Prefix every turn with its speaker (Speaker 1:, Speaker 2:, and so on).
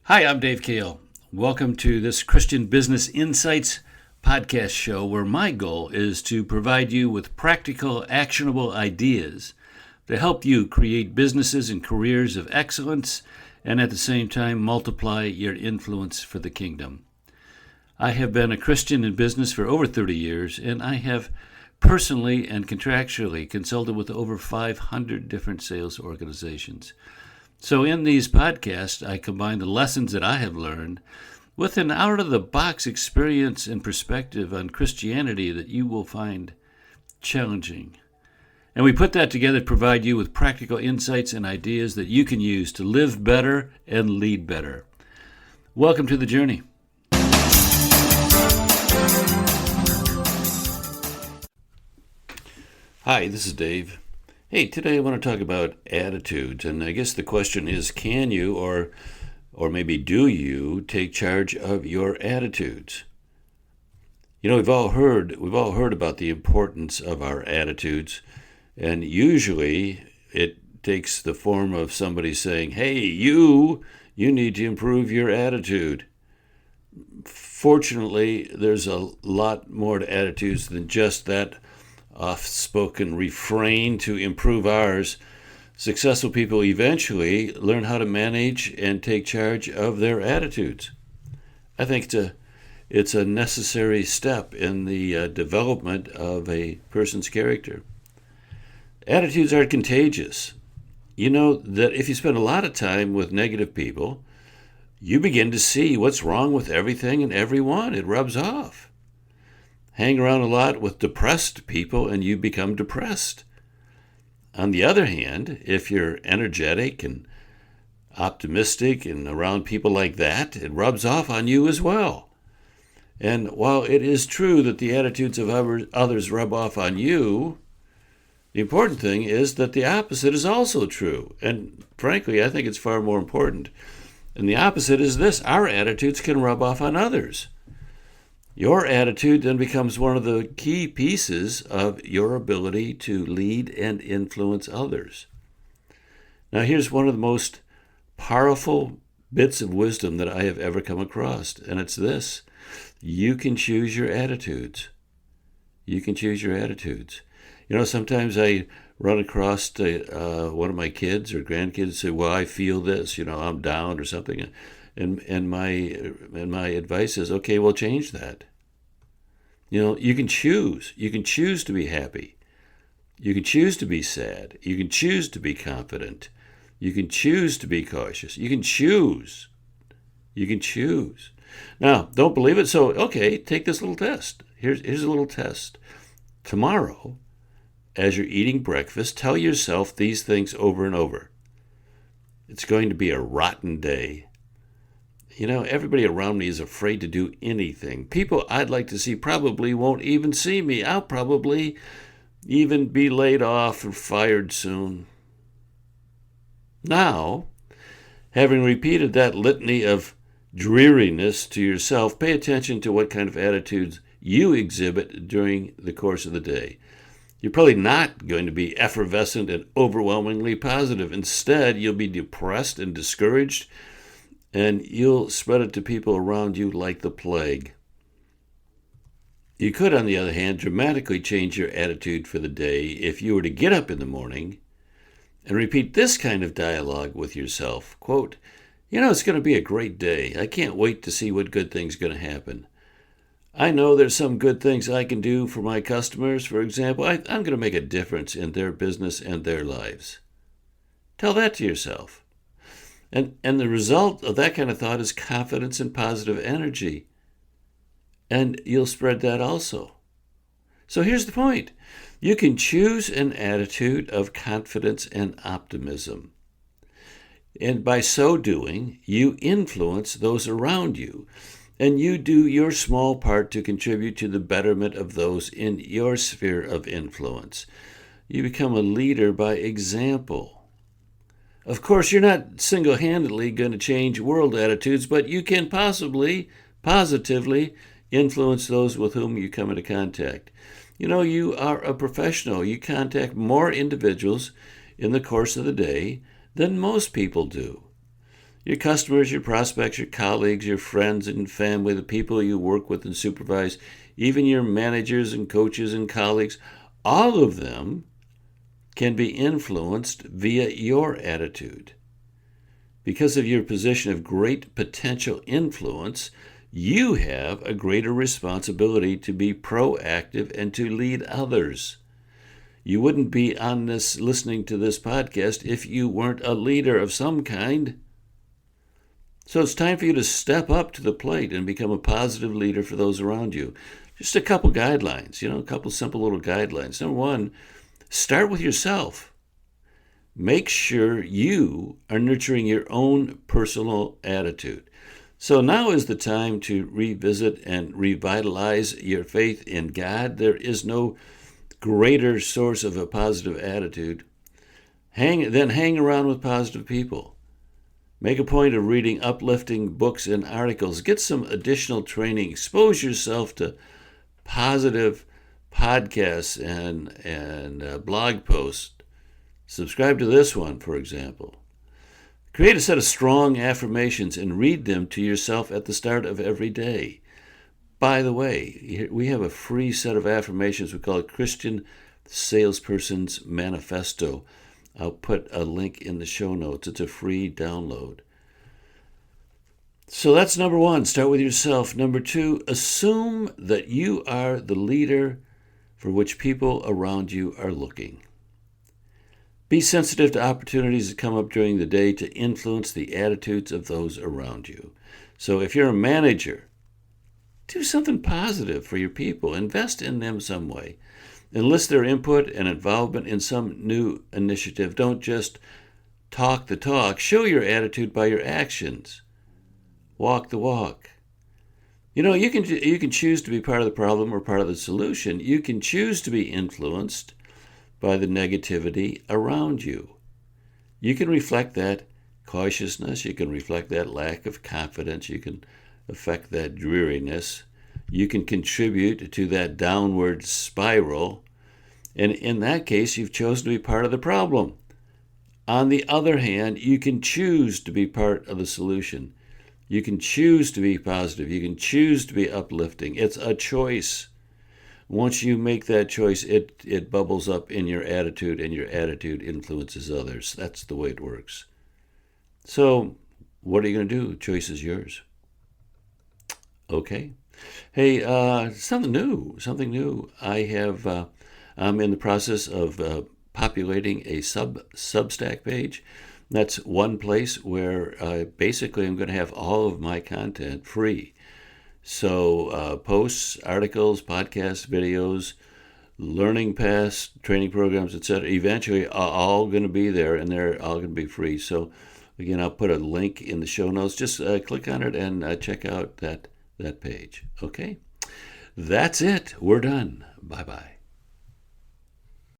Speaker 1: Hi, I'm Dave Kahle. Welcome to this Christian Business Insights podcast show where my goal is to provide you with practical, actionable ideas to help you create businesses and careers of excellence and at the same time multiply your influence for the kingdom. I have been a Christian in business for over 30 years, and I have personally and contractually consulted with over 500 different sales organizations. So in these podcasts, I combine the lessons that I have learned with an out-of-the-box experience and perspective on Christianity that you will find challenging. And we put that together to provide you with practical insights and ideas that you can use to live better and lead better. Welcome to the journey. Hi, this is Dave. Hey, today I want to talk about attitudes, and I guess the question is, can you or maybe do you take charge of your attitudes? You know, we've all heard about the importance of our attitudes, and usually it takes the form of somebody saying, "Hey, you need to improve your attitude." Fortunately, there's a lot more to attitudes than just that oft-spoken refrain to improve ours. Successful people eventually learn how to manage and take charge of their attitudes. I think it's a necessary step in the development of a person's character. Attitudes are contagious. You know that if you spend a lot of time with negative people, you begin to see what's wrong with everything and everyone. It rubs off. Hang around a lot with depressed people and you become depressed. On the other hand, if you're energetic and optimistic and around people like that, it rubs off on you as well. And while it is true that the attitudes of others rub off on you, the important thing is that the opposite is also true. And frankly, I think it's far more important. And the opposite is this: our attitudes can rub off on others. Your attitude then becomes one of the key pieces of your ability to lead and influence others. Now, here's one of the most powerful bits of wisdom that I have ever come across, and it's this: you can choose your attitudes. You can choose your attitudes. You know, sometimes I run across one of my kids or grandkids and say, "Well, I feel this, I'm down," or something. And my advice is, okay, well, change that. You can choose. You can choose to be happy. You can choose to be sad. You can choose to be confident. You can choose to be cautious. You can choose. You can choose. Now, don't believe it? So, okay, take this little test. Here's a little test. Tomorrow, as you're eating breakfast, tell yourself these things over and over. It's going to be a rotten day. Everybody around me is afraid to do anything. People I'd like to see probably won't even see me. I'll probably even be laid off or fired soon. Now, having repeated that litany of dreariness to yourself, pay attention to what kind of attitudes you exhibit during the course of the day. You're probably not going to be effervescent and overwhelmingly positive. Instead, you'll be depressed and discouraged, and you'll spread it to people around you like the plague. You could, on the other hand, dramatically change your attitude for the day if you were to get up in the morning and repeat this kind of dialogue with yourself. Quote, "It's going to be a great day. I can't wait to see what good things are going to happen. I know there's some good things I can do for my customers. For example, I'm going to make a difference in their business and their lives." Tell that to yourself. And the result of that kind of thought is confidence and positive energy. And you'll spread that also. So here's the point. You can choose an attitude of confidence and optimism. And by so doing, you influence those around you. And you do your small part to contribute to the betterment of those in your sphere of influence. You become a leader by example. Of course, you're not single-handedly going to change world attitudes, but you can positively influence those with whom you come into contact. You are a professional. You contact more individuals in the course of the day than most people do. Your customers, your prospects, your colleagues, your friends and family, the people you work with and supervise, even your managers and coaches and colleagues, all of them can be influenced via your attitude. Because of your position of great potential influence, you have a greater responsibility to be proactive and to lead others. You wouldn't be on this listening to this podcast if you weren't a leader of some kind. So it's time for you to step up to the plate and become a positive leader for those around you. Just a couple guidelines, a couple simple little guidelines. Number one, start with yourself. Make sure you are nurturing your own personal attitude. So now is the time to revisit and revitalize your faith in God. There is no greater source of a positive attitude. Hang around with positive people. Make a point of reading uplifting books and articles. Get some additional training. Expose yourself to positive podcasts and blog posts. Subscribe to this one, for example. Create a set of strong affirmations and read them to yourself at the start of every day. By the way, we have a free set of affirmations we call it Christian Salesperson's Manifesto. I'll put a link in the show notes. It's a free download. So that's number one, start with yourself. Number two, assume that you are the leader for which people around you are looking. Be sensitive to opportunities that come up during the day to influence the attitudes of those around you. So if you're a manager, do something positive for your people. Invest in them some way. Enlist their input and involvement in some new initiative. Don't just talk the talk. Show your attitude by your actions. Walk the walk. You can choose to be part of the problem or part of the solution. You can choose to be influenced by the negativity around you. You can reflect that cautiousness. You can reflect that lack of confidence. You can affect that dreariness. You can contribute to that downward spiral. And in that case, you've chosen to be part of the problem. On the other hand, you can choose to be part of the solution. You can choose to be positive. You can choose to be uplifting. It's a choice. Once you make that choice, it bubbles up in your attitude, and your attitude influences others. That's the way it works. So what are you going to do? Choice is yours. Okay. Hey, something new. I'm in the process of populating a Substack page. That's one place where basically I'm going to have all of my content free. So posts, articles, podcasts, videos, learning paths, training programs, etc. eventually are all going to be there, and they're all going to be free. So again, I'll put a link in the show notes. Just click on it and check out that page. Okay? That's it. We're done. Bye-bye.